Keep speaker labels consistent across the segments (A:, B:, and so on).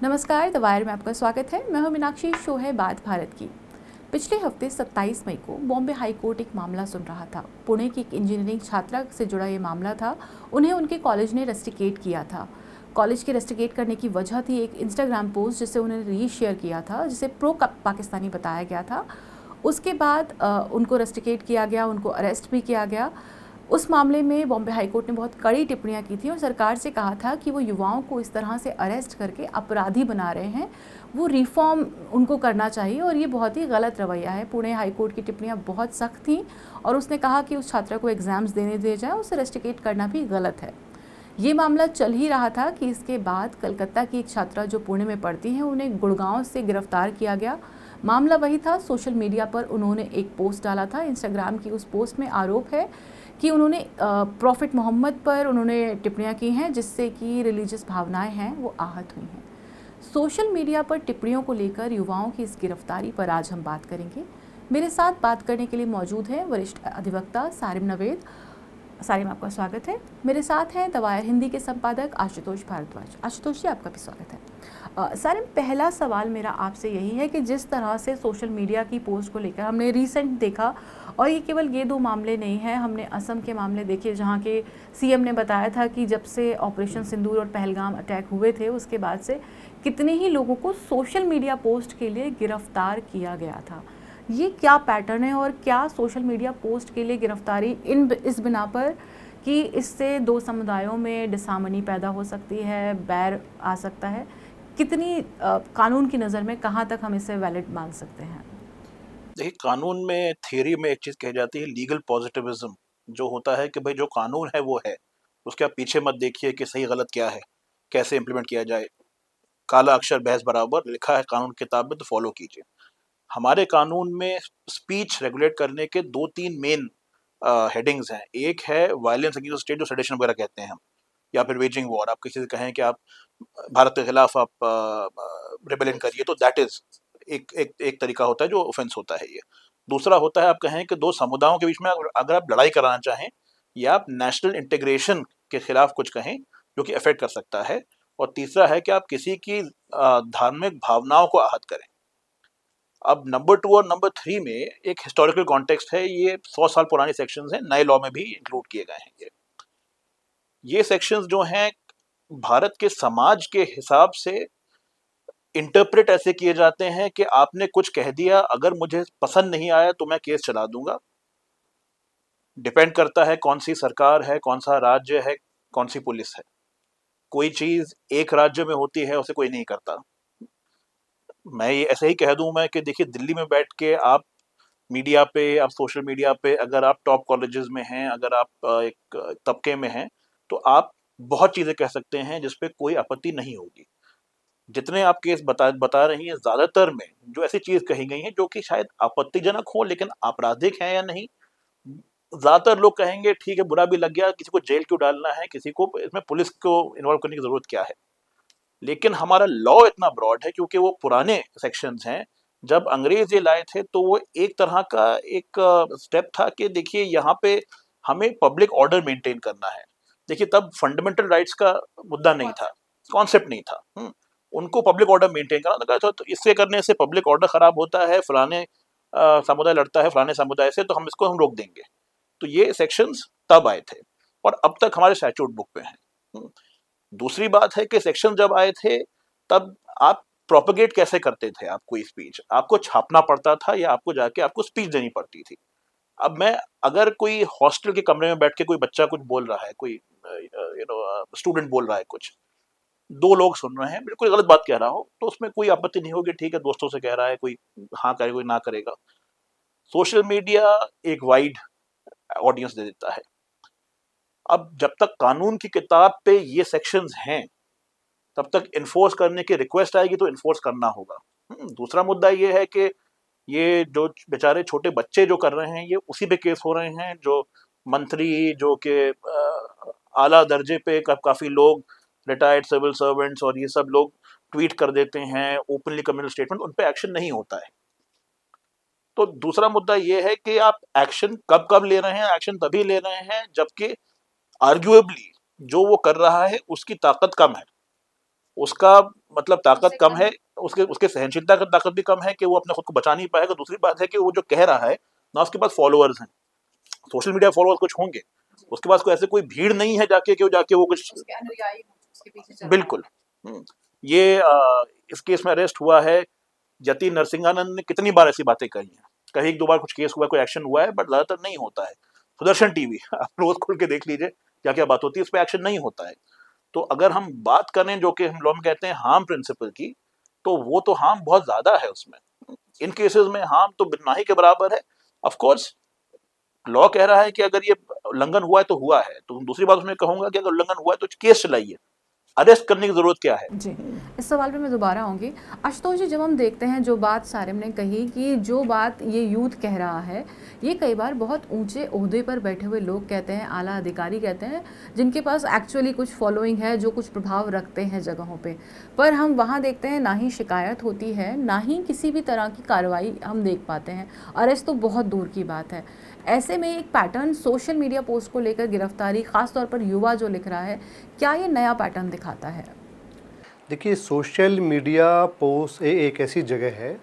A: नमस्कार, the wire में आपका स्वागत है। मैं हूं मीनाक्षी। शो है बात भारत की। पिछले हफ्ते 27 मई को बॉम्बे हाई कोर्ट एक मामला सुन रहा था। पुणे की एक इंजीनियरिंग छात्रा से जुड़ा ये मामला था। उन्हें उनके कॉलेज ने रस्टिकेट किया था। कॉलेज के रस्टिकेट करने की वजह थी एक इंस्टाग्राम पोस्ट जिसे उन्होंने रीशेयर किया था, जिसे प्रो पाकिस्तानी बताया गया था। उसके बाद उनको रस्टिकेट किया गया, उनको अरेस्ट भी किया गया। उस मामले में बॉम्बे हाई कोर्ट ने बहुत कड़ी टिप्पणियां की थी और सरकार से कहा था कि वो युवाओं को इस तरह से अरेस्ट करके अपराधी बना रहे हैं, वो रिफॉर्म उनको करना चाहिए और ये बहुत ही गलत रवैया है। पुणे हाई कोर्ट की टिप्पणियां बहुत सख्त थीं और उसने कहा कि उस छात्रा को एग्ज़ाम्स देने दिए जाए, उसे रस्टिकेट करना भी गलत है। ये मामला चल ही रहा था कि इसके बाद कलकत्ता की एक छात्रा जो पुणे में पढ़ती हैं, उन्हें गुड़गांव से गिरफ्तार किया गया। मामला वही था, सोशल मीडिया पर उन्होंने एक पोस्ट डाला था। इंस्टाग्राम की उस पोस्ट में आरोप है कि उन्होंने प्रॉफिट मोहम्मद पर उन्होंने टिप्पणियां की हैं जिससे कि रिलीजियस भावनाएं हैं वो आहत हुई हैं। सोशल मीडिया पर टिप्पणियों को लेकर युवाओं की इस गिरफ्तारी पर आज हम बात करेंगे। मेरे साथ बात करने के लिए मौजूद हैं वरिष्ठ अधिवक्ता सारिम नवेद। सारिम, आपका स्वागत है। मेरे साथ हैं द वायर हिंदी के संपादक आशुतोष भारद्वाज। आशुतोष जी, आपका भी स्वागत है। सारिम, पहला सवाल मेरा आपसे यही है कि जिस तरह से सोशल मीडिया की पोस्ट को लेकर हमने रिसेंट देखा, और ये केवल ये दो मामले नहीं हैं, हमने असम के मामले देखे जहाँ के सीएम ने बताया था कि जब से ऑपरेशन सिंदूर और पहलगाम अटैक हुए थे उसके बाद से कितने ही लोगों को सोशल मीडिया पोस्ट के लिए गिरफ्तार किया गया था। ये क्या पैटर्न है और क्या सोशल मीडिया पोस्ट के लिए गिरफ्तारी इस बिना पर कि इससे दो समुदायों में डिसहार्मनी पैदा हो सकती है, बैर आ सकता है, कितनी कानून की नज़र में कहाँ तक हम इसे वैलिड मान सकते हैं?
B: देखिए, कानून में थियरी में एक चीज़ कही जाती है, लीगल पॉजिटिविज्म। जो होता है कि भाई जो कानून है वो है, उसके आप पीछे मत देखिए कि सही गलत क्या है, कैसे इम्प्लीमेंट किया जाए। काला अक्षर भैंस बराबर लिखा है कानून किताब में, तो फॉलो कीजिए। हमारे कानून में स्पीच रेगुलेट करने के दो तीन मेन हेडिंग्स हैं। एक है वायलेंस अगेंस्ट स्टेट, जो सेडिशन वगैरह कहते हैं हम, या फिर वेजिंग वॉर। आप किसी से कहें कि आप भारत के खिलाफ आप रिबेलियन करिए, तो दैट इज एक एक एक तरीका होता है जो ऑफेंस होता है। ये दूसरा होता है, आप कहें कि दो समुदायों के बीच में अगर आप लड़ाई कराना चाहें, या आप नेशनल इंटीग्रेशन के खिलाफ कुछ कहें जो कि अफेक्ट कर सकता है। और तीसरा है कि आप किसी की धार्मिक भावनाओं को आहत करें। अब नंबर 2 और नंबर 3 में एक हिस्टोरिकल कॉन्टेक्स्ट है। ये 100 साल पुराने सेक्शंस हैं, नए लॉ में भी इंक्लूड किए गए हैं। ये सेक्शंस जो हैं, भारत के समाज के हिसाब से इंटरप्रेट ऐसे किए जाते हैं कि आपने कुछ कह दिया, अगर मुझे पसंद नहीं आया तो मैं केस चला दूंगा। डिपेंड करता है कौन सी सरकार है, कौन सा राज्य है, कौन सी पुलिस है। कोई चीज एक राज्य में होती है, उसे कोई नहीं करता। मैं ये ऐसे ही कह दूं मैं कि देखिए, दिल्ली में बैठ के आप मीडिया पे, आप सोशल मीडिया पे, अगर आप टॉप कॉलेजेस में हैं, अगर आप एक तबके में हैं, तो आप बहुत चीजें कह सकते हैं जिस पे कोई आपत्ति नहीं होगी। जितने आप केस बता रही हैं, ज्यादातर में जो ऐसी चीज कही गई है जो कि शायद आपत्तिजनक हो लेकिन आपराधिक है या नहीं, ज्यादातर लोग कहेंगे ठीक है, बुरा भी लग गया, किसी को जेल क्यों डालना है, किसी को इसमें पुलिस को इन्वॉल्व करने की जरूरत क्या है। लेकिन हमारा लॉ इतना ब्रॉड है क्योंकि वो पुराने सेक्शंस हैं। जब अंग्रेज ये लाए थे तो वो एक तरह का एक स्टेप था कि देखिए, यहाँ पे हमें पब्लिक ऑर्डर मेंटेन करना है। देखिए, तब फंडामेंटल राइट्स का मुद्दा नहीं था, कॉन्सेप्ट नहीं था। उनको पब्लिक ऑर्डर मेंटेन करना था। तो इससे करने से पब्लिक ऑर्डर खराब होता है, फलाने समुदाय लड़ता है फलाने समुदाय से, तो हम इसको रोक देंगे। तो ये सेक्शंस तब आए थे और अब तक हमारे स्टैट्यूट बुक पे हैं। दूसरी बात है कि सेक्शन जब आए थे, तब आप प्रोपेगेट कैसे करते थे? आप कोई स्पीच आपको छापना पड़ता था या आपको जाके आपको स्पीच देनी पड़ती थी। अब मैं, अगर कोई हॉस्टल के कमरे में बैठ के कोई बच्चा कुछ बोल रहा है, कोई स्टूडेंट बोल रहा है कुछ, दो लोग सुन रहे हैं, बिल्कुल गलत बात कह रहा हो, तो उसमें कोई आपत्ति नहीं होगी। ठीक है, दोस्तों से कह रहा है, कोई हाँ करेगा, कोई ना करेगा। सोशल मीडिया एक वाइड ऑडियंस दे देता है। अब जब तक कानून की किताब पे ये सेक्शंस हैं, तब तक इन्फोर्स करने की रिक्वेस्ट आएगी तो इन्फोर्स करना होगा। दूसरा मुद्दा ये है कि ये जो बेचारे छोटे बच्चे जो कर रहे हैं, ये उसी पे केस हो रहे हैं जो मंत्री, जो कि आला दर्जे पे काफी लोग, रिटायर्ड सिविल सर्वेंट्स और ये सब लोग ट्वीट कर देते हैं ओपनली कम्युनल स्टेटमेंट, उन पे एक्शन नहीं होता है। तो दूसरा मुद्दा ये है कि आप एक्शन कब कब ले रहे हैं। एक्शन तभी ले रहे हैं जबकि आर्ग्यूएबली जो वो कर रहा है उसकी ताकत कम है। उसका मतलब ताकत
A: उससे
B: कम
A: कम
B: है, उसके उसके सहनशीलता की ताकत भी कम है कि वो अपने खुद को बचा नहीं पाएगा। दूसरी बात है कि वो जो कह रहा है, ना उसके पास फॉलोअर्स हैं, सोशल मीडिया फॉलोअर्स कुछ होंगे, उसके पास कोई ऐसे कोई भीड़ नहीं है जाके कि वो जाके वो कुछ
A: उसके अनुयायी हों, उसके पीछे चल रहा
B: बिल्कुल। ये इस केस में अरेस्ट हुआ है, जति नरसिंहानंद ने कितनी बार ऐसी बातें कही हैं, कहीं एक दो बार कुछ केस हुआ, कोई एक्शन हुआ है, बट ज्यादातर नहीं होता है। सुदर्शन टीवी आप रोज खोल के देख लीजिए क्या क्या बात होती है, इस पे एक्शन नहीं होता है। तो अगर हम बात करें जो कि हम लोग कहते हैं हार्म प्रिंसिपल की, तो वो तो हार्म बहुत ज्यादा है उसमें। इन केसेस में हार्म तो ना ही के बराबर है। ऑफ कोर्स लॉ कह रहा है कि अगर ये उल्लंघन हुआ है तो हुआ है, तो दूसरी बात उसमें कहूंगा कि अगर उल्लंघन हुआ है तो केस चलाइए, अरेस्ट करने की जरूरत क्या है।
A: जी, इस सवाल पे मैं दोबारा आऊँगी। आशुतोष जी, जब हम देखते हैं जो बात सारिम ने कही कि जो बात ये यूथ कह रहा है, ये कई बार बहुत ऊँचे ओहदे पर बैठे हुए लोग कहते हैं, आला अधिकारी कहते हैं, जिनके पास एक्चुअली कुछ फॉलोइंग है, जो कुछ प्रभाव रखते हैं जगहों पे। पर हम वहाँ देखते हैं ना ही शिकायत होती है, ना ही किसी भी तरह की कार्रवाई हम देख पाते हैं। अरेस्ट तो बहुत दूर की बात है। ऐसे में एक पैटर्न सोशल मीडिया पोस्ट को लेकर गिरफ्तारी, ख़ास तौर पर युवा जो लिख रहा है, क्या ये नया पैटर्न दिखाता है?
C: देखिए, सोशल मीडिया पोस्ट एक ऐसी जगह है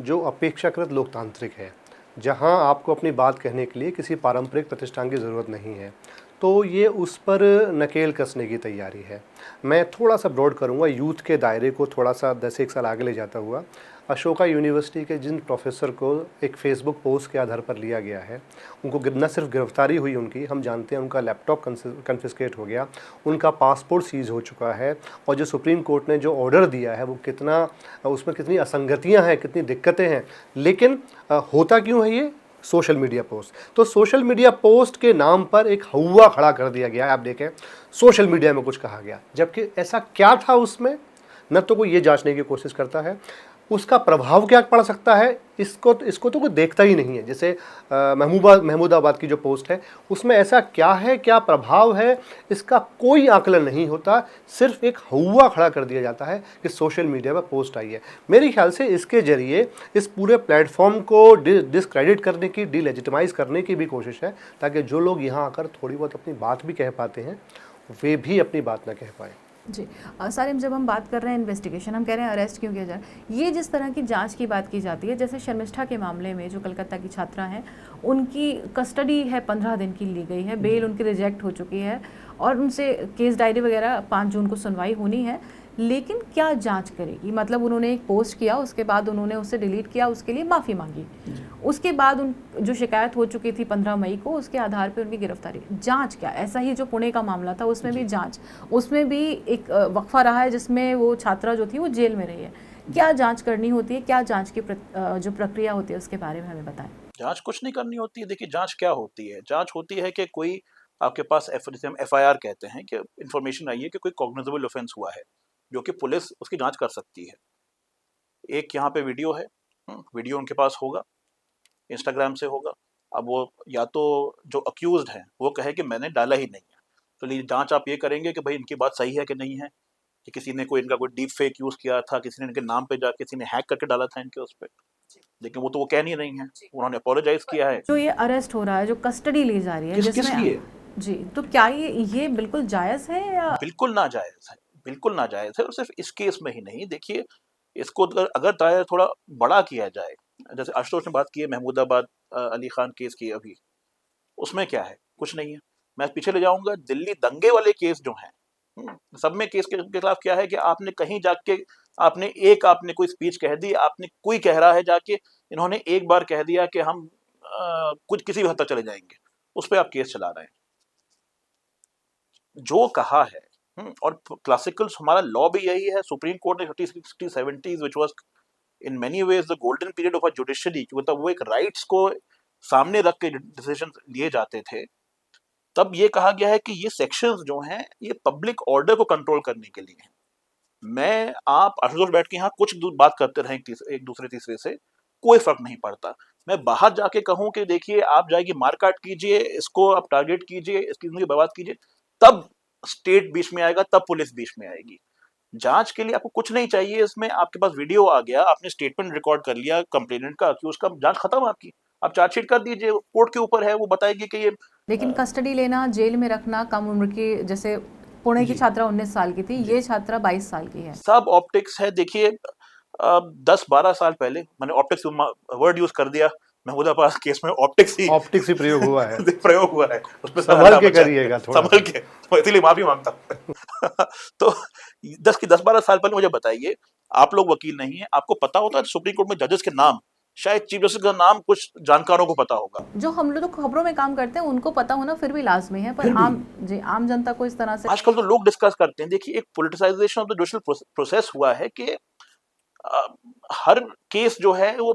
C: जो अपेक्षाकृत लोकतांत्रिक है, जहां आपको अपनी बात कहने के लिए किसी पारंपरिक प्रतिष्ठान की ज़रूरत नहीं है। तो ये उस पर नकेल कसने की तैयारी है। मैं थोड़ा सा ब्रॉड करूंगा, यूथ के दायरे को थोड़ा सा 10 एक साल आगे ले जाता हुआ। अशोका यूनिवर्सिटी के जिन प्रोफेसर को एक फ़ेसबुक पोस्ट के आधार पर लिया गया है, उनको न सिर्फ गिरफ्तारी हुई उनकी, हम जानते हैं उनका लैपटॉप कन्फिस्केट हो गया, उनका पासपोर्ट सीज हो चुका है, और जो सुप्रीम कोर्ट ने जो ऑर्डर दिया है वो कितना, उसमें कितनी असंगतियां हैं, कितनी दिक्कतें हैं। लेकिन होता क्यों है ये? Social media post. तो सोशल मीडिया पोस्ट के नाम पर एक हौवा खड़ा कर दिया गया है। आप देखें, सोशल मीडिया में कुछ कहा गया, जबकि ऐसा क्या था उसमें, न तो कोई ये जांचने की कोशिश करता है। उसका प्रभाव क्या पड़ सकता है, इसको तो कोई देखता ही नहीं है। जैसे महमूदाबाद की जो पोस्ट है, उसमें ऐसा क्या है, क्या प्रभाव है, इसका कोई आकलन नहीं होता। सिर्फ एक हौवा खड़ा कर दिया जाता है कि सोशल मीडिया पर पोस्ट आई है। मेरे ख्याल से इसके जरिए इस पूरे प्लेटफॉर्म को डिसक्रेडिट करने की, डिलेजिटिमाइज करने की भी कोशिश है, ताकि जो लोग यहाँ आकर थोड़ी बहुत अपनी बात भी कह पाते हैं, वे भी अपनी बात ना कह पाएँ।
A: जी, सारिम, जब हम बात कर रहे हैं इन्वेस्टिगेशन, हम कह रहे हैं अरेस्ट क्यों किया जाए, ये जिस तरह की जांच की बात की जाती है, जैसे शर्मिष्ठा के मामले में जो कलकत्ता की छात्रा हैं, उनकी कस्टडी है 15 दिन की ली गई है, बेल उनकी रिजेक्ट हो चुकी है और उनसे केस डायरी वगैरह 5 जून को सुनवाई होनी है। लेकिन क्या जांच करेगी? मतलब उन्होंने एक पोस्ट किया, उसके बाद उन्होंने उसे डिलीट किया, उसके लिए माफ़ी मांगी, उसके बाद उन जो शिकायत हो चुकी थी 15 मई को, उसके आधार पे उनकी गिरफ्तारी। जांच क्या? ऐसा ही जो पुणे का मामला था उसमें भी जांच, उसमें भी एक वक्फा रहा है जिसमें वो छात्रा जो थी वो जेल में रही है। क्या जांच करनी होती है? क्या जांच की जो प्रक्रिया होती है उसके बारे में हमें बताएं।
B: जांच कुछ नहीं करनी होती है। देखिए जांच क्या होती है, जांच होती है कि कोई आपके पास जिसे हम FIR कहते हैं, कि इंफॉर्मेशन आई है कि कोई कॉग्निजेबल ऑफेंस हुआ है, जो कि पुलिस उसकी जांच कर सकती है। एक यहाँ पे वीडियो है, वीडियो उनके पास होगा, इंस्टाग्राम से होगा। अब वो या तो जो अक्यूज्ड है वो कहे कि मैंने डाला ही नहीं है, तो जांच आप ये करेंगे कि भाई इनकी बात सही है कि नहीं है, कि किसी ने कोई इनका कोई डीप फेक यूज किया था, किसी ने इनके नाम पे जा किसी ने हैक करके डाला था इनके उस पे। लेकिन वो तो वो कह नहीं रही हैं, उन्होंने अपोलोजाइज किया है।
A: जो ये अरेस्ट हो रहा है, जो कस्टडी ली जा रही है,
B: किस
A: जिसमें
B: लिए?
A: जी, तो क्या ये बिल्कुल जायज़ है या?
B: बिल्कुल नाजायज है, बिल्कुल नाजायज है। और सिर्फ इस केस में ही नहीं, देखिए इसको अगर अगर दायरा थोड़ा बड़ा किया जाए, जैसे आशुतोष ने बात की है महमूदाबाद अली खान केस की, अभी उसमें क्या है? कुछ नहीं है। मैं पीछे ले जाऊंगा, दिल्ली दंगे वाले केस जो हैं, सब में केस के खिलाफ क्या है कि आपने कहीं जाके आपने कोई स्पीच कह दी, आपने कोई कह रहा है जाके, इन्होंने एक बार कह दिया कि हम कुछ किसी भी हद तक चले जाएंगे, उस पर आप केस चला रहे हैं। जो कहा है, और क्लासिकल हमारा लॉ भी यही है। सुप्रीम कोर्ट ने 50s 70s which was in many ways the golden period of a judiciary, मतलब वो एक राइट्स को सामने रख के डिसीजन लिए जाते थे। तब ये कहा गया है कि ये सेक्शंस जो हैं ये पब्लिक ऑर्डर को कंट्रोल करने के लिए हैं। मैं आप आशुतोष बैठ के यहाँ कुछ बात करते रहें एक दूसरे तीसरे से, कोई फर्क नहीं पड़ता। मैं बाहर जाके कहूं कि देखिए आप जाएगी मारकाट कीजिए, इसको आप टारगेट कीजिए, इसकी जिंदगी बर्बाद कीजिए, तब स्टेट बीच में आएगा, तब पुलिस बीच में आएगी। जांच के लिए आपको कुछ नहीं चाहिए, इसमें आपके पास वीडियो आ गया, आपने स्टेटमेंट रिकॉर्ड कर लिया कंप्लेनेंट का, कि उसका जांच खत्म आपकी। आप चार्जशीट कर दीजिए, कोर्ट के ऊपर है, वो बताएगी कि ये
A: लेकिन कस्टडी लेना, जेल में रखना कम उम्र की, जैसे पुणे की छात्रा 19 साल की थी, ये छात्रा 22 साल की है।
B: सब ऑप्टिक्स है। देखिए 10-12 साल पहले मैंने ऑप्टिक्स वर्ड यूज कर दिया, महमूदाबाद केस में
C: ऑप्टिक्स ही प्रयोग हुआ है।
B: प्रयोग हुआ है, उसमें
C: संभल के करिएगा थोड़ा
B: संभल के, तो इसीलिए माफी मांगता हूं। तो 10-12 साल पहले मुझे बताइए, आप लोग वकील नहीं है, आपको पता होता है सुप्रीम कोर्ट में जजेस के नाम, शायद चीफ जस्टिस का नाम कुछ जानकारों को पता होगा।
A: जो हम लोग तो खबरों में काम करते हैं उनको पता होना फिर भी लाजमी है, पर आम जनता को इस तरह से
B: आजकल तो लोग डिस्कस करते हैं। देखिए एक politicisation of the judicial process हुआ है कि हर केस जो है वो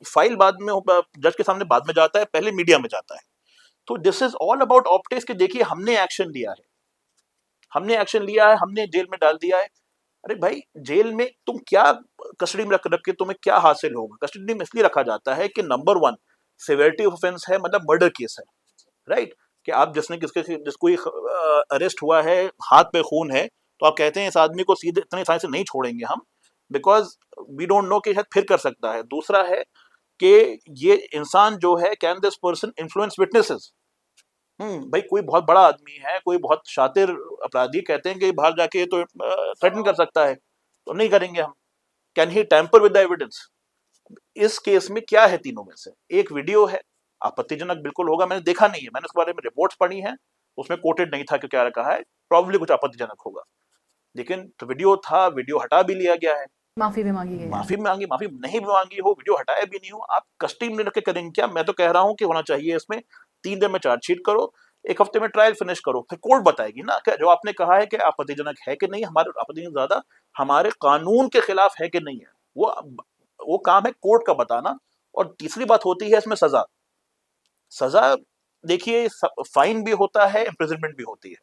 B: फाइल बाद में जज के सामने बाद में जाता है, पहले मीडिया में जाता है। तो this is all about optics कि देखिए हमने एक्शन लिया है, हमने जेल में डाल दिया है। अरे भाई जेल में तुम क्या कस्टडी में रख के तुम्हें क्या हासिल होगा? कस्टडी में इसलिए रखा जाता है कि नंबर 1 सिवियरिटी ऑफ ऑफेंस है, मतलब मर्डर केस है, राइट? कि आप जिसको अरेस्ट हुआ है, हाथ पे खून है, तो आप कहते हैं इस आदमी को सीधे इतने साल से नहीं छोड़ेंगे हम, बिकॉज वी डोंट नो कि शायद फिर कर सकता है। दूसरा है कि ये इंसान जो है, can this person influence witnesses? भाई कोई बहुत बड़ा आदमी है, कोई बहुत शातिर अपराधी, कहते हैं कि बाहर जाके तो थ्रेटन कर सकता है, तो नहीं करेंगे हम। Can he tamper with the evidence? इस केस में क्या है तीनों में से? एक वीडियो है, आपत्तिजनक बिल्कुल होगा, मैंने देखा नहीं है, मैंने उसके बारे में रिपोर्ट्स पढ़ी हैं, उसमें कोटेड नहीं था कि क्या कहा है, प्रॉब्ली कुछ आपत्तिजनक होगा, लेकिन तो वीडियो था, वीडियो हटा भी लिया गया है,
A: माफी भी मांगी गई है।
B: माफी नहीं भी मांगी हो, वीडियो हटाया भी नहीं हो, आप कस्टडी में रख के करेंगे क्या? मैं तो कह रहा हूं कि होना चाहिए इसमें 3 दिन में चार्जशीट करो, 1 हफ्ते में ट्रायल फिनिश करो, फिर कोर्ट बताएगी ना कि जो आपने कहा है कि आपत्तिजनक है कि नहीं, हमारे आपत्तिजनक ज्यादा हमारे कानून के खिलाफ है कि नहीं है, वो काम है कोर्ट का बताना। और तीसरी बात होती है इसमें सजा। देखिए फाइन भी होता है, इम्प्रिजनमेंट भी होती है।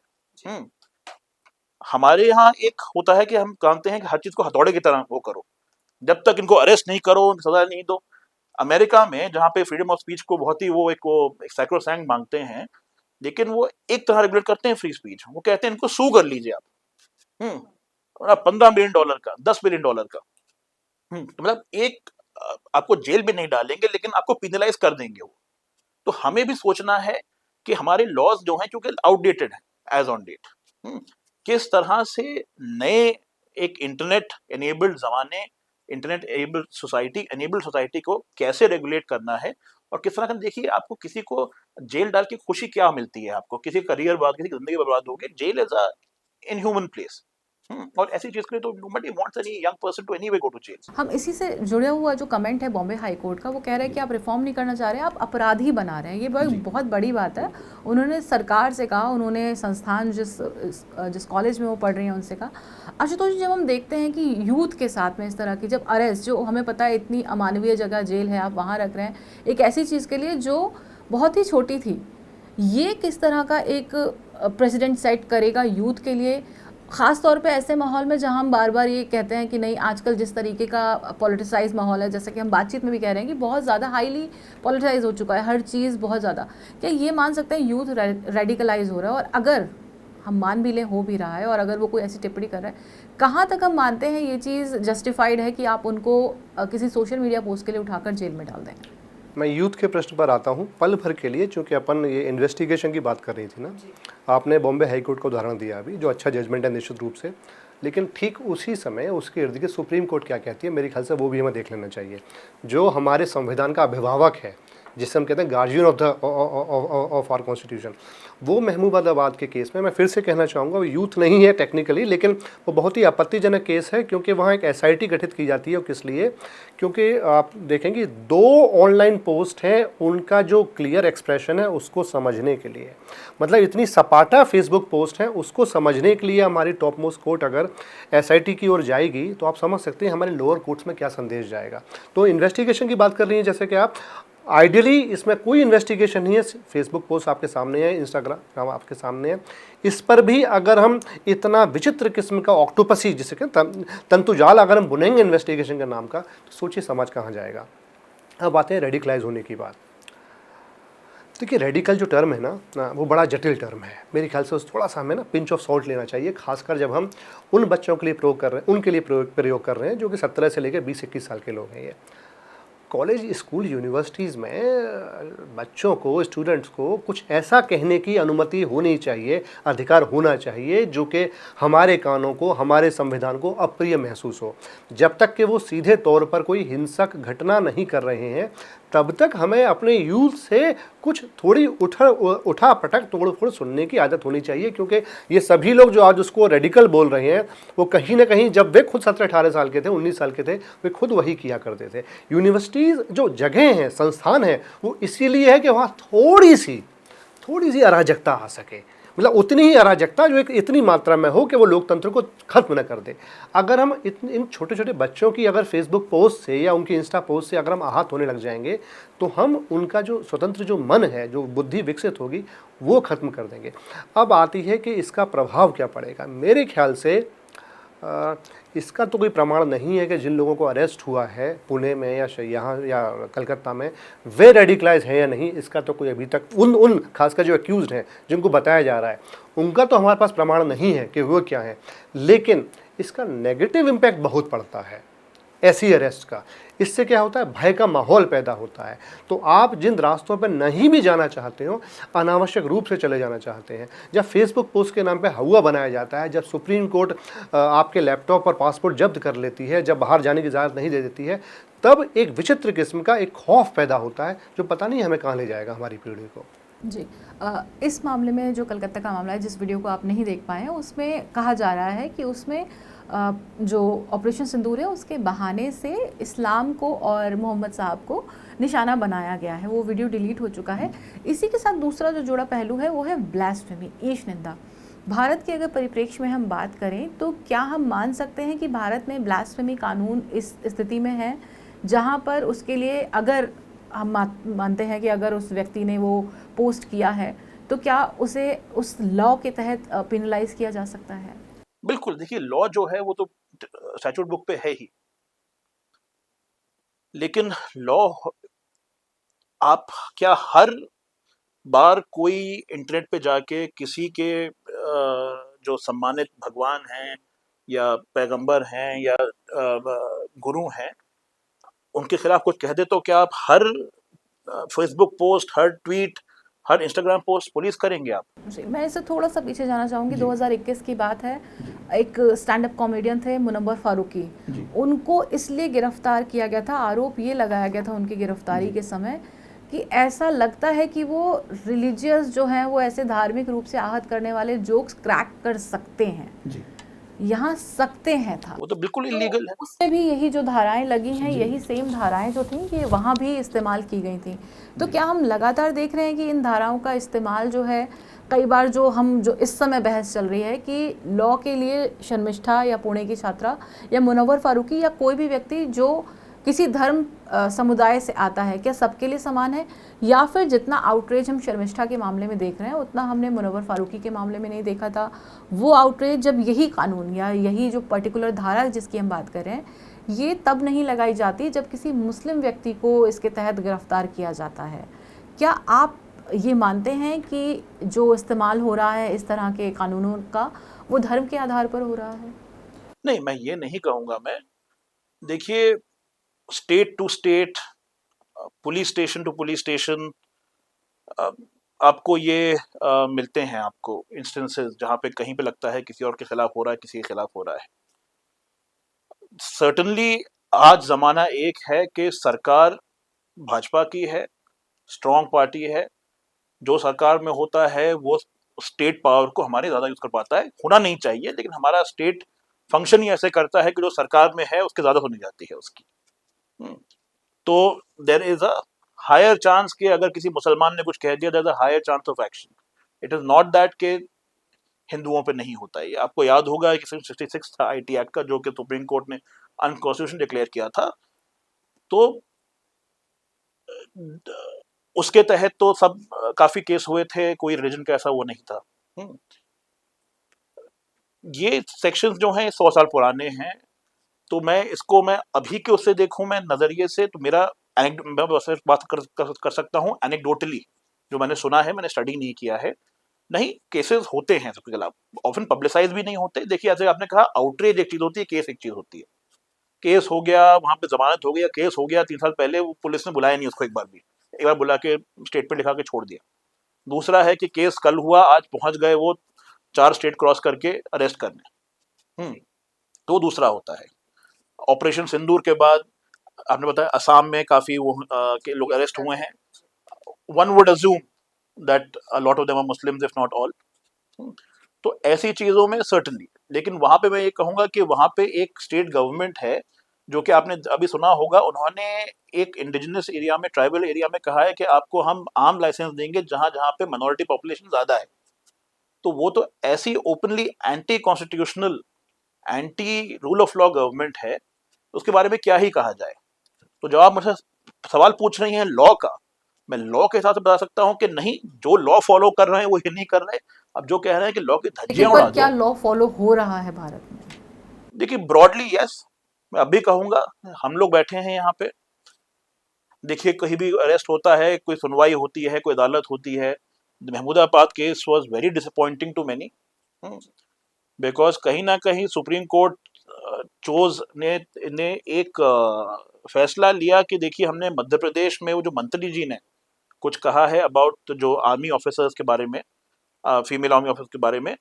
B: हमारे यहाँ एक होता है कि हम जानते हैं कि हर चीज को हथौड़े की तरह वो करो, जब तक इनको अरेस्ट नहीं करो, सजा नहीं दो। अमेरिका में जहाँ पे फ्रीडम ऑफ स्पीच को बहुत ही वो एक सैक्रोसैंक्ट मांगते हैं, लेकिन वो एक तरह रेगुलेट करते हैं फ्री स्पीच। वो कहते हैं इनको सू कर लीजिए आप, $15 मिलियन का, $10 मिलियन का, तो मतलब एक आपको जेल में नहीं डालेंगे, लेकिन आपको पिनलाइज कर देंगे वो। तो हमें भी सोचना है कि हमारे लॉज जो हैं, क्योंकि आउटडेटेड है एज ऑन डेट, किस तरह से नए एक इंटरनेट एनेबल्ड जमाने, इंटरनेट एनेबल्ड सोसाइटी को कैसे रेगुलेट करना है, और किस तरह का। देखिए आपको किसी को जेल डाल के खुशी क्या मिलती है? आपको किसी करियर बर्बाद, किसी की जिंदगी बर्बाद होगी। Jail is a inhuman place, और ऐसी चीज के लिए तो nobody wants any young person to anyway go to jail.
A: हम इसी से जुड़ा हुआ जो कमेंट है बॉम्बे हाई कोर्ट का, वो कह रहे हैं कि आप रिफॉर्म नहीं करना चाह रहे हैं, आप अपराधी बना रहे हैं। ये बहुत बड़ी बात है। उन्होंने सरकार से कहा, उन्होंने संस्थान जिस कॉलेज में वो पढ़ रही हैं उनसे कहा। आशुतोष जी, जब हम देखते हैं कि यूथ के साथ में इस तरह की जब अरेस्ट, जो हमें पता है इतनी अमानवीय जगह जेल है, आप वहाँ रख रहे हैं एक ऐसी चीज़ के लिए जो बहुत ही छोटी थी, ये किस तरह का एक प्रेसिडेंट सेट करेगा यूथ के लिए, ख़ास तौर पे ऐसे माहौल में जहां हम बार बार ये कहते हैं कि नहीं, आजकल जिस तरीके का पॉलिटिसाइज माहौल है, जैसे कि हम बातचीत में भी कह रहे हैं कि बहुत ज़्यादा हाईली पॉलिटिसाइज हो चुका है हर चीज़, बहुत ज़्यादा। क्या ये मान सकते हैं यूथ रेडिकलाइज हो रहा है? और अगर हम मान भी लें हो भी रहा है, और अगर वो कोई ऐसी टिप्पणी कर रहा है, कहाँ तक हम मानते हैं ये चीज़ जस्टिफाइड है कि आप उनको किसी सोशल मीडिया पोस्ट के लिए उठाकर जेल में डाल दें?
C: मैं यूथ के प्रश्न पर आता हूँ पल भर के लिए, चूँकि अपन ये इन्वेस्टिगेशन की बात कर रही थी ना, आपने बॉम्बे हाई कोर्ट का उदाहरण दिया अभी, जो अच्छा जजमेंट है निश्चित रूप से, लेकिन ठीक उसी समय उसके इर्द गिर्द सुप्रीम कोर्ट क्या कहती है, मेरे ख्याल से वो भी हमें देख लेना चाहिए। जो हमारे संविधान का अभिभावक है, जिसे हम कहते हैं गार्जियन ऑफ आवर कॉन्स्टिट्यूशन, वो महमूदाबाद के केस में मैं फिर से कहना चाहूँगा, वो यूथ नहीं है टेक्निकली, लेकिन वो बहुत ही आपत्तिजनक केस है, क्योंकि वहाँ एक एसआईटी गठित की जाती है। और किस लिए? क्योंकि आप देखेंगे 2 ऑनलाइन पोस्ट हैं, उनका जो क्लियर एक्सप्रेशन है उसको समझने के लिए, मतलब इतनी सपाटा फेसबुक पोस्ट है, उसको समझने के लिए हमारी टॉप मोस्ट कोर्ट अगर एसआईटी की ओर जाएगी, तो आप समझ सकते हैं हमारे लोअर कोर्ट्स में क्या संदेश जाएगा। तो इन्वेस्टिगेशन की बात कर रही हैं, जैसे कि आप, आइडियली इसमें कोई इन्वेस्टिगेशन नहीं है, फेसबुक पोस्ट आपके सामने है, इंस्टाग्राम आपके सामने है, इस पर भी अगर हम इतना विचित्र किस्म का ऑक्टोपसी, जिसे कहते तंतुजाल अगर हम बुनेंगे इन्वेस्टिगेशन के नाम का, तो सोचिए समाज कहाँ जाएगा। अब आते हैं रेडिकलाइज होने की बात। देखिए रेडिकल जो टर्म है ना, वो बड़ा जटिल टर्म है, मेरे ख्याल से थोड़ा सा हमें ना पिंच ऑफ सॉल्ट लेना चाहिए, खासकर जब हम उन बच्चों के लिए प्रयोग कर रहे हैं, उनके लिए प्रयोग कर रहे हैं जो कि 17 से लेकर 20-21 साल के लोग हैं। ये कॉलेज, स्कूल, यूनिवर्सिटीज़ में बच्चों को, स्टूडेंट्स को कुछ ऐसा कहने की अनुमति होनी चाहिए, अधिकार होना चाहिए जो कि हमारे कानों को, हमारे संविधान को अप्रिय महसूस हो। जब तक कि वो सीधे तौर पर कोई हिंसक घटना नहीं कर रहे हैं, तब तक हमें अपने यूथ से कुछ थोड़ी उठा पटक तोड़ फोड़ सुनने की आदत होनी चाहिए, क्योंकि ये सभी लोग जो आज उसको रेडिकल बोल रहे हैं, वो कहीं ना कहीं जब वे खुद 17-18 साल के थे, 19 साल के थे, वे खुद वही किया करते थे। यूनिवर्सिटीज़ जो जगह हैं, संस्थान हैं, वो इसीलिए है कि वहाँ थोड़ी सी अराजकता आ सके, मतलब उतनी ही अराजकता जो एक इतनी मात्रा में हो कि वो लोकतंत्र को खत्म न कर दे। अगर हम इन छोटे छोटे बच्चों की अगर फेसबुक पोस्ट से या उनकी इंस्टा पोस्ट से अगर हम आहत होने लग जाएंगे, तो हम उनका जो स्वतंत्र जो मन है, जो बुद्धि विकसित होगी, वो खत्म कर देंगे। अब आती है कि इसका प्रभाव क्या पड़ेगा। मेरे ख्याल से इसका तो कोई प्रमाण नहीं है कि जिन लोगों को अरेस्ट हुआ है पुणे में या यहाँ या कलकत्ता में, वे रेडिकलाइज हैं या नहीं, इसका तो कोई अभी तक उन खासकर जो एक्यूज्ड हैं, जिनको बताया जा रहा है, उनका तो हमारे पास प्रमाण नहीं है कि वो क्या है। लेकिन इसका नेगेटिव इम्पैक्ट बहुत पड़ता है ऐसी अरेस्ट का। इससे क्या होता है, भय का माहौल पैदा होता है। तो आप जिन रास्तों पर नहीं भी जाना चाहते हो, अनावश्यक रूप से चले जाना चाहते हैं, जब फेसबुक पोस्ट के नाम पे हवा बनाया जाता है, जब सुप्रीम कोर्ट आपके लैपटॉप और पासपोर्ट जब्त कर लेती है, जब बाहर जाने की इजाज़त नहीं दे देती है, तब एक विचित्र किस्म का एक खौफ पैदा होता है जो पता नहीं हमें कहाँ ले जाएगा हमारी पीढ़ी को।
A: जी, इस मामले में जो कलकत्ता का मामला है, जिस वीडियो को आप नहीं देख पाए हैं, उसमें कहा जा रहा है कि उसमें जो ऑपरेशन सिंदूर है उसके बहाने से इस्लाम को और मोहम्मद साहब को निशाना बनाया गया है। वो वीडियो डिलीट हो चुका है। इसी के साथ दूसरा जो जुड़ा पहलू है वो है ब्लास्फेमी, ईश निंदा। भारत के अगर परिप्रेक्ष्य में हम बात करें तो क्या हम मान सकते हैं कि भारत में ब्लास्फेमी कानून इस स्थिति में है जहां पर उसके लिए, अगर हम मानते हैं कि अगर उस व्यक्ति ने वो पोस्ट किया है तो क्या उसे उस लॉ के तहत पेनलाइज किया जा सकता है?
B: बिल्कुल, देखिए लॉ जो है वो तो स्टैट्यूट बुक पे है ही, लेकिन लॉ आप क्या हर बार कोई इंटरनेट पे जाके किसी के जो सम्मानित भगवान हैं या पैगंबर हैं या गुरु हैं, उनके खिलाफ कुछ कह दे तो क्या आप हर फेसबुक पोस्ट, हर ट्वीट, हर इंस्टाग्राम पोस्ट पुलिस करेंगे आप?
A: जी, मैं इससे थोड़ा सा पीछे जाना चाहूँगी। 2021 की बात है। एक स्टैंड अप कॉमेडियन थे मुनव्वर फारूकी, उनको इसलिए गिरफ्तार किया गया था, आरोप ये लगाया गया था उनकी गिरफ्तारी के समय कि ऐसा लगता है कि वो रिलीजियस जो हैं, वो ऐसे धार्मिक रूप से आहत करने वाले जोक्स क्रैक कर सकते हैं। यहाँ सकते हैं था,
B: वो तो बिल्कुल इलीगल है।
A: उससे भी यही जो धाराएं लगी हैं, यही सेम धाराएं जो थी ये वहाँ भी इस्तेमाल की गई थी। तो क्या हम लगातार देख रहे हैं कि इन धाराओं का इस्तेमाल जो है, कई बार जो इस समय बहस चल रही है कि लॉ के लिए शर्मिष्ठा या पुणे की छात्रा या मुनव्वर फारूकी या कोई भी व्यक्ति जो किसी धर्म समुदाय से आता है, क्या सबके लिए समान है? या फिर जितना आउटरेज हम शर्मिष्ठा के मामले में देख रहे हैं उतना हमने मुनव्वर फारूकी के मामले में नहीं देखा था। वो आउटरेज जब यही कानून या यही जो पर्टिकुलर धारा जिसकी हम बात कर रहे हैं, ये तब नहीं लगाई जाती जब किसी मुस्लिम व्यक्ति को इसके तहत गिरफ्तार किया जाता है। क्या आप ये मानते हैं कि जो इस्तेमाल हो रहा है इस तरह के कानूनों का, वो धर्म के आधार पर हो रहा है?
B: नहीं, मैं ये नहीं कहूँगा। मैं देखिए, state to state, police station to police station, आपको ये मिलते हैं आपको इंस्टेंसेस जहाँ पे कहीं पे लगता है किसी और के खिलाफ हो रहा है, किसी के खिलाफ हो रहा है। सर्टनली आज ज़माना एक है कि सरकार भाजपा की है, स्ट्रॉन्ग पार्टी है। जो सरकार में होता है वो स्टेट पावर को हमारे ज़्यादा यूज़ कर पाता है। होना नहीं चाहिए, लेकिन हमारा स्टेट फंक्शन ही ऐसे करता है कि जो सरकार में है उसके ज़्यादा होने जाती है उसकी। तो there is a higher chance कि अगर किसी मुसलमान ने कुछ कह दिया, there is a higher chance of action. It is not that कि हिंदुओं पे नहीं होता है। आपको याद होगा कि 66 था आईटी एक्ट का, जो कि सुप्रीम कोर्ट ने अनकॉन्स्टिट्यूशनल डिक्लेयर किया था। तो उसके तहत तो सब काफी केस हुए थे, कोई रिलीजन का ऐसा वो नहीं था। ये सेक्शंस जो हैं 100 साल पुराने हैं। तो मैं अभी के उससे देखूं, मैं नजरिए से, तो मैं बस बात कर सकता हूँ एनेक्डोटली, जो मैंने सुना है, मैंने स्टडी नहीं किया है। नहीं, केसेस होते हैं सबके खिलाफ, ऑफन पब्लिसाइज भी नहीं होते। देखिए, जैसे आपने कहा, आउटरीच एक चीज होती है, केस एक चीज होती है। केस हो गया, वहां पे जमानत हो गया, केस हो गया 3 साल पहले, वो पुलिस ने बुलाया नहीं उसको एक बार भी, एक बार बुला के स्टेटमेंट लिखा के छोड़ दिया। दूसरा है कि केस कल हुआ, आज पहुंच गए वो 4 स्टेट क्रॉस करके अरेस्ट करने। तो दूसरा होता है। ऑपरेशन सिंदूर के बाद आपने बताया असम में काफी वो के लोग अरेस्ट हुए हैं। One would assume that a lot of them are Muslims if not all. तो ऐसी चीजों में सर्टनली, लेकिन वहां पे मैं ये कहूंगा कि वहां पे एक स्टेट गवर्नमेंट है जो कि आपने अभी सुना होगा, उन्होंने एक इंडिजिनस एरिया में, ट्राइबल एरिया में कहा है कि आपको हम आम लाइसेंस देंगे जहां जहां पे माइनॉरिटी पॉपुलेशन ज्यादा है। तो वो तो ऐसी openly anti constitutional, anti rule of law government है, उसके बारे में क्या ही कहा जाए। तो जब आप मुझसे सवाल पूछ रही हैं लॉ का, मैं लॉ के हिसाब से बता सकता हूं कि नहीं, जो लॉ फॉलो कर रहे हैं वो ये नहीं कर रहे। अब जो कह रहे हैं कि लॉ की
A: लेकिन
B: धज्जियां उड़ा
A: पर क्या
B: दो,
A: लॉ फॉलो हो रहा है भारत में?
B: देखिए ब्रॉडली यस, मैं अभी कहूंगा। हम लोग बैठे हैं यहाँ पे, देखिए कहीं भी अरेस्ट होता है, कोई सुनवाई होती है, कोई अदालत होती है। Mahmudabad case was very disappointing to many, because कहीं ना कहीं सुप्रीम कोर्ट चोज ने एक फैसला लिया कि देखिए हमने मध्य प्रदेश में वो जो मंत्री जी ने कुछ कहा है अबाउट जो आर्मी ऑफिसर्स के बारे में, फीमेल आर्मी ऑफिसर्स के बारे में,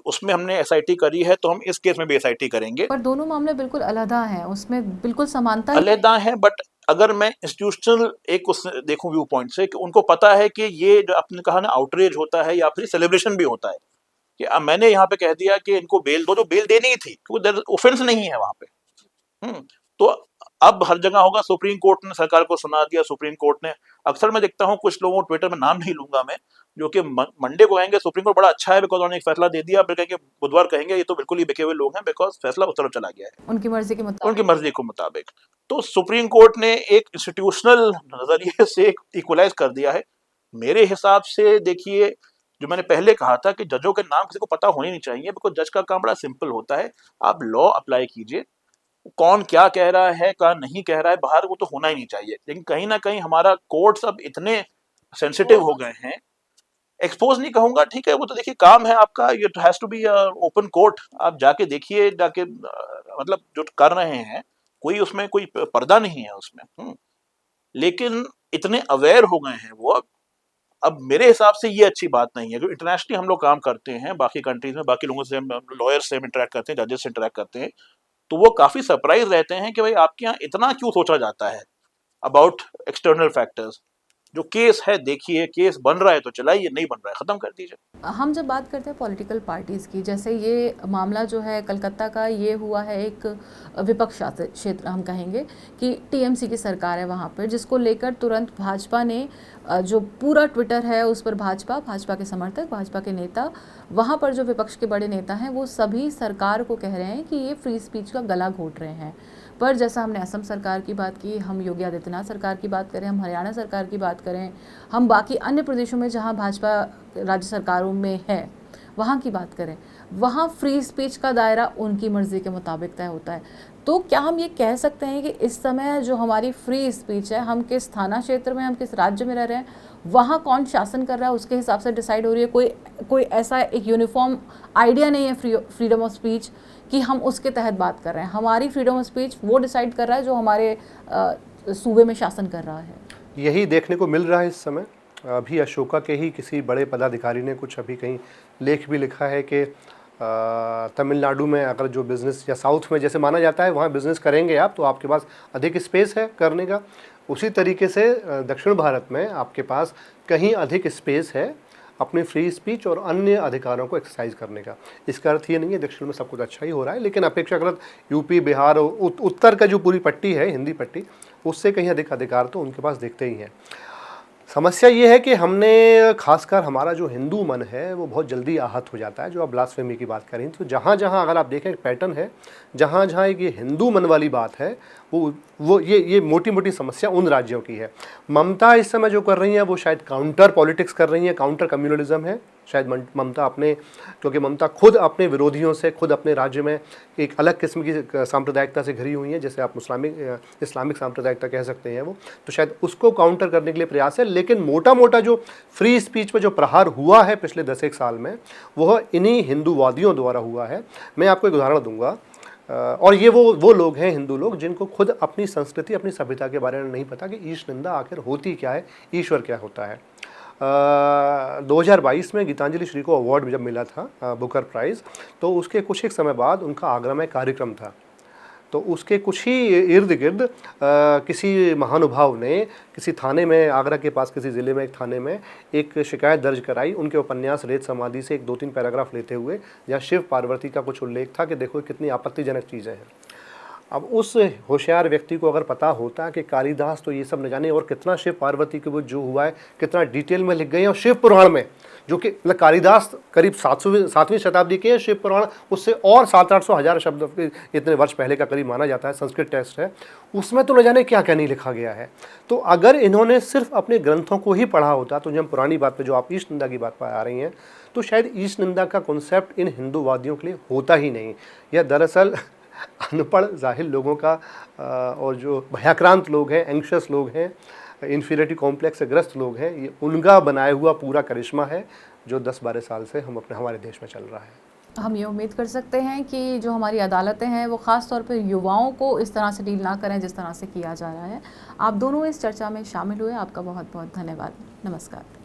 B: उसमें हमने एसआईटी करी है, तो हम इस केस में भी एसआईटी करेंगे।
A: पर दोनों मामले बिल्कुल अलहदा हैं, उसमें बिल्कुल समानता ही
B: अलहदा है, बट अगर मैं इंस्टीट्यूशनल एक उस देखूं व्यू पॉइंट से, कि उनको पता है कि ये जो आपने कहा ना आउटरीच होता है या फिर सेलिब्रेशन भी होता है, कि अब मैंने यहाँ पे कह दिया कि इनको बेल दो, जो बेल देनी ही थी, क्योंकि ऑफेंस नहीं है वहां पे। तो अब हर जगह होगा, सुप्रीम कोर्ट ने सरकार को सुना दिया, सुप्रीम कोर्ट ने, अक्सर मैं देखता हूँ कुछ लोगों ट्विटर में, नाम नहीं लूंगा मैं, जो कि मंडे को कहेंगे सुप्रीम कोर्ट बड़ा अच्छा है बिकॉज उन्होंने एक फैसला दे दिया, फिर कहेंगे बुधवार कहेंगे ये तो बिल्कुल ही बिके हुए लोग हैं बिकॉज फैसला उस तरफ चला गया है
A: उनकी मर्जी के मुताबिक।
B: उनकी मर्जी के मुताबिक। तो सुप्रीम कोर्ट ने एक इंस्टीट्यूशनल नजरिए से इक्वलाइज कर दिया है। मेरे हिसाब से देखिए, जो मैंने पहले कहा था कि जजों के नाम किसी को पता होने नहीं चाहिए, बिकॉज जज का काम बड़ा सिंपल होता है, आप लॉ अप्लाई कीजिए, कौन क्या कह रहा है क्या नहीं कह रहा है बाहर, वो तो होना ही नहीं चाहिए। लेकिन कहीं ना कहीं हमारा कोर्ट्स अब इतने सेंसिटिव हो गए हैं, एक्सपोज नहीं कहूंगा, ठीक है वो तो देखिए काम है आपका, it has to be open court, आप जाके देखिए, जाके मतलब जो कर रहे हैं, कोई उसमें कोई पर्दा नहीं है उसमें। लेकिन इतने अवेयर हो गए हैं वो, अब मेरे हिसाब से ये अच्छी बात नहीं है। जो इंटरनेशनली हम लोग काम करते हैं बाकी कंट्रीज में, बाकी लोगों से हम लॉयर से हम इंटरेक्ट करते हैं, जजेस से इंटरेक्ट करते हैं, तो वो काफी सरप्राइज रहते हैं कि भाई आपके यहाँ इतना क्यों सोचा जाता है अबाउट एक्सटर्नल फैक्टर्स। जो केस है देखिए, केस बन रहा है तो चलाइए, नहीं बन रहा है खत्म कर दीजिए।
A: हम जब बात करते हैं पॉलिटिकल पार्टीज़ की, जैसे ये मामला जो है कलकत्ता का, ये हुआ है एक विपक्ष शासित क्षेत्र, हम कहेंगे कि टीएमसी की सरकार है वहाँ पर, जिसको लेकर तुरंत भाजपा ने जो पूरा ट्विटर है उस पर भाजपा के समर्थक, भाजपा के नेता, वहाँ पर जो विपक्ष के बड़े नेता हैं, वो सभी सरकार को कह रहे हैं कि ये फ्री स्पीच का गला घोट रहे हैं। पर जैसा हमने असम सरकार की बात की, हम योगी आदित्यनाथ सरकार की बात करें, हम हरियाणा सरकार की बात करें, हम बाकी अन्य प्रदेशों में जहां भाजपा राज्य सरकारों में है वहां की बात करें, वहां फ्री स्पीच का दायरा उनकी मर्जी के मुताबिक तय होता है। तो क्या हम ये कह सकते हैं कि इस समय जो हमारी फ्री स्पीच है, हम किस थाना क्षेत्र में, हम किस राज्य में रह रहे हैं, वहाँ कौन शासन कर रहा है उसके हिसाब से डिसाइड हो रही है? कोई ऐसा एक यूनिफॉर्म आइडिया नहीं है फ्रीडम ऑफ स्पीच कि हम उसके तहत बात कर रहे हैं। हमारी फ्रीडम ऑफ स्पीच वो डिसाइड कर रहा है जो हमारे सूबे में शासन कर रहा है।
C: यही देखने को मिल रहा है इस समय। अभी अशोका के ही किसी बड़े पदाधिकारी ने कुछ अभी कहीं लेख भी लिखा है कि तमिलनाडु में अगर जो बिज़नेस, या साउथ में जैसे माना जाता है वहाँ बिज़नेस करेंगे आप तो आपके पास अधिक स्पेस है करने का, उसी तरीके से दक्षिण भारत में आपके पास कहीं अधिक स्पेस है अपनी फ्री स्पीच और अन्य अधिकारों को एक्सरसाइज करने का। इसका अर्थ ये नहीं है दक्षिण में सब कुछ अच्छा ही हो रहा है, लेकिन अपेक्षाकृत यूपी, बिहार और उत्तर का जो पूरी पट्टी है, हिंदी पट्टी, उससे कहीं अधिक अधिकार तो उनके पास दिखते ही हैं। समस्या ये है कि हमने, खासकर हमारा जो हिंदू मन है वो बहुत जल्दी आहत हो जाता है। जो आप ब्लास्फेमी की बात करें तो जहाँ जहाँ अगर आप देखें एक पैटर्न है, जहाँ जहाँ एक ये हिंदू मन वाली बात है, वो ये मोटी मोटी समस्या उन राज्यों की है। ममता इस समय जो कर रही हैं वो शायद काउंटर पॉलिटिक्स कर रही हैं, काउंटर कम्युनलिज्म है शायद ममता अपने, क्योंकि ममता खुद अपने विरोधियों से, खुद अपने राज्य में एक अलग किस्म की सांप्रदायिकता से घिरी हुई है, जैसे आप इस्लामिक सांप्रदायिकता कह सकते हैं वो, तो शायद उसको काउंटर करने के लिए प्रयास है। लेकिन मोटा मोटा जो फ्री स्पीच पर जो प्रहार हुआ है पिछले 10 एक साल में, वह इन्हीं हिंदूवादियों द्वारा हुआ है। मैं आपको एक उदाहरण दूंगा। और ये वो लोग हैं, हिंदू लोग, जिनको खुद अपनी संस्कृति, अपनी सभ्यता के बारे में नहीं पता कि ईश निंदा आखिर होती क्या है, ईश्वर क्या होता है। 2022 में गीतांजलि श्री को अवार्ड जब मिला था, बुकर प्राइज़, तो उसके कुछ एक समय बाद उनका आगरा में कार्यक्रम था। तो उसके कुछ ही इर्द गिर्द किसी महानुभाव ने किसी थाने में, आगरा के पास किसी ज़िले में एक थाने में एक शिकायत दर्ज कराई उनके उपन्यास रेत समाधि से एक 2-3 पैराग्राफ लेते हुए, जहाँ शिव पार्वती का कुछ उल्लेख था कि देखो कितनी आपत्तिजनक चीज़ें हैं। अब उस होशियार व्यक्ति को अगर पता होता कि कालिदास तो ये सब न जाने और कितना शिव पार्वती के वो जो हुआ है कितना डिटेल में लिख गए हैं, और शिव पुराण में, जो कि मतलब कालिदास करीब 7वीं शताब्दी के, शिव पुराण उससे और 700-800 शब्द इतने वर्ष पहले का करीब माना जाता है, संस्कृत टेक्स्ट है, उसमें तो न जाने क्या क्या नहीं लिखा गया है। तो अगर इन्होंने सिर्फ अपने ग्रंथों को ही पढ़ा होता, तो जब पुरानी बात पे जो आप ईश निंदा की बात पर आ रही हैं, तो शायद ईश निंदा का कॉन्सेप्ट इन हिंदूवादियों के लिए होता ही नहीं। यह दरअसल अनपढ़ जाहिल लोगों का और जो भयाक्रांत लोग हैं, एंग्शियस लोग हैं, इन्फीरियरिटी कॉम्प्लेक्स से ग्रस्त लोग हैं, ये उनका बनाया हुआ पूरा करिश्मा है जो 10-12 साल से हमारे देश में चल रहा है।
A: हम ये उम्मीद कर सकते हैं कि जो हमारी अदालतें हैं वो ख़ास तौर पर युवाओं को इस तरह से डील ना करें जिस तरह से किया जा रहा है। आप दोनों इस चर्चा में शामिल हुए, आपका बहुत बहुत धन्यवाद। नमस्कार।